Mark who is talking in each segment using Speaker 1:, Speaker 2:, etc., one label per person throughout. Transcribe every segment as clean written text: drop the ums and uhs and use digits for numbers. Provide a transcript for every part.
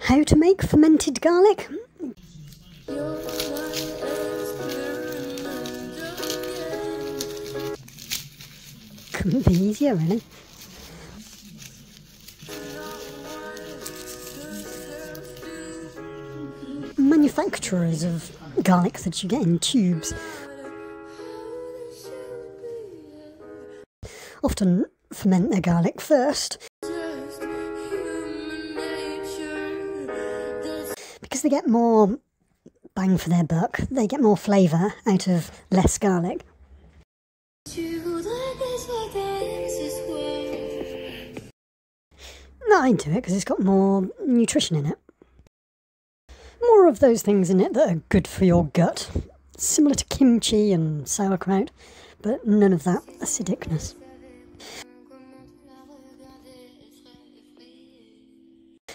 Speaker 1: How to make fermented garlic? Couldn't be easier, really. Manufacturers of garlic that you get in tubes often ferment their garlic first because they get more bang for their buck. They get more flavour out of less garlic. I do it because it's got more nutrition in it. More of those things in it that are good for your gut. Similar to kimchi and sauerkraut, but none of that acidicness.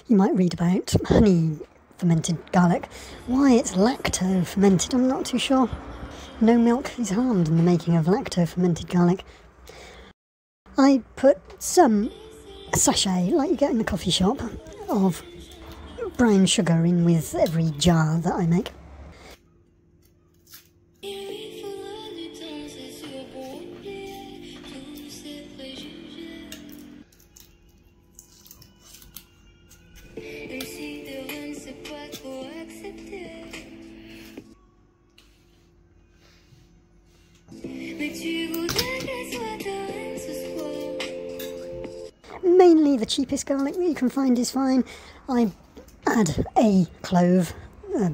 Speaker 1: You might read about honey fermented garlic. Why it's lacto fermented, I'm not too sure. No milk is harmed in the making of lacto fermented garlic. I put a sachet, like you get in the coffee shop, of brown sugar in with every jar that I make. Mainly the cheapest garlic that you can find is fine. I add a clove, a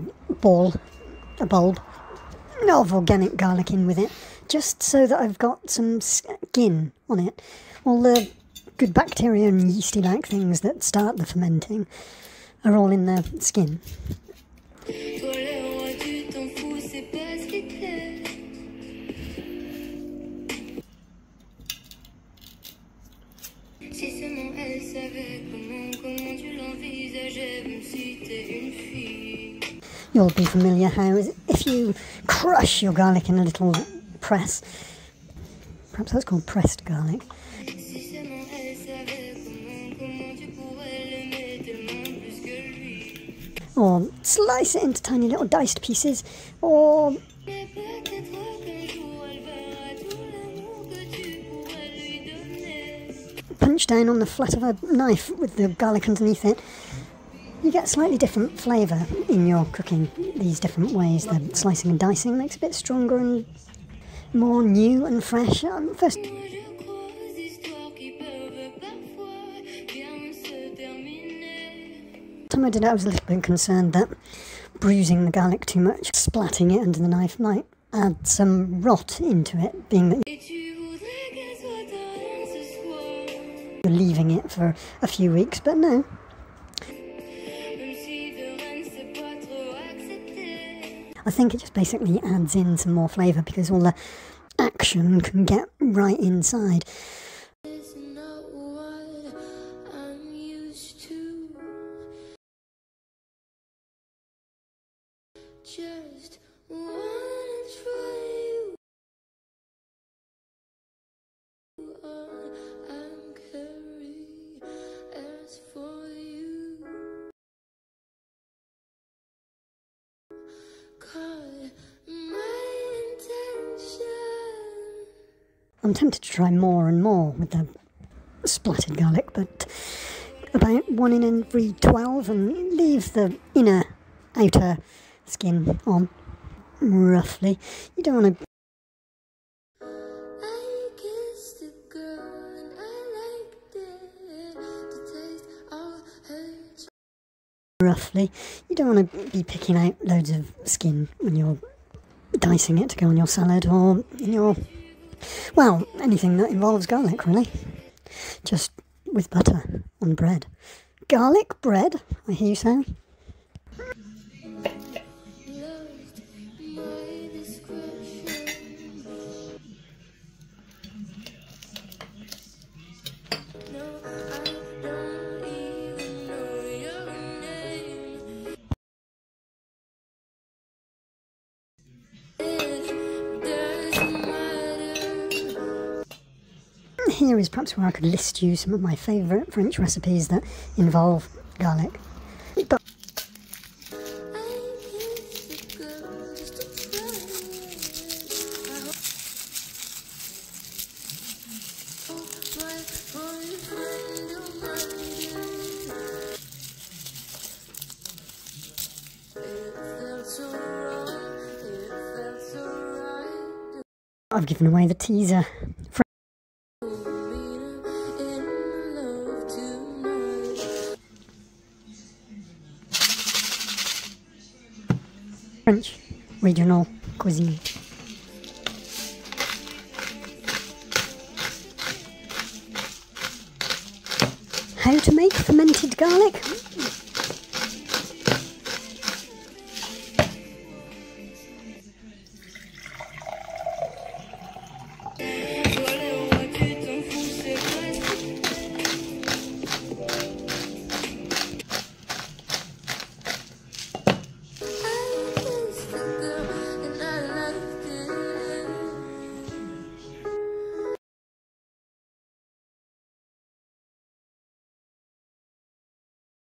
Speaker 1: bulb of organic garlic in with it, just so that I've got some skin on it. All the good bacteria and yeasty-like things that start the fermenting are all in the skin. You'll be familiar how if you crush your garlic in a little press, perhaps that's called pressed garlic, or slice it into tiny little diced pieces, or punch down on the flat of a knife with the garlic underneath it, you get slightly different flavour in your cooking. These different ways, the slicing and dicing makes it a bit stronger and more new and fresh. First, time I did it, I was a little bit concerned that bruising the garlic too much, splatting it under the knife, might add some rot into it, being that you're leaving it for a few weeks, but no. I think it just basically adds in some more flavour because all the action can get right inside. Just wanna try you. I'm curious for you. I'm tempted to try more and more with the splattered garlic, but about 1 in every 12, and leave the outer skin on, roughly. You don't want to... Roughly. You don't want to be picking out loads of skin when you're dicing it to go on your salad or in your... well, anything that involves garlic, really. Just with butter on bread. Garlic bread, I hear you say. Here is perhaps where I could list you some of my favourite French recipes that involve garlic. But I've given away the teaser. French regional cuisine. How to make fermented garlic?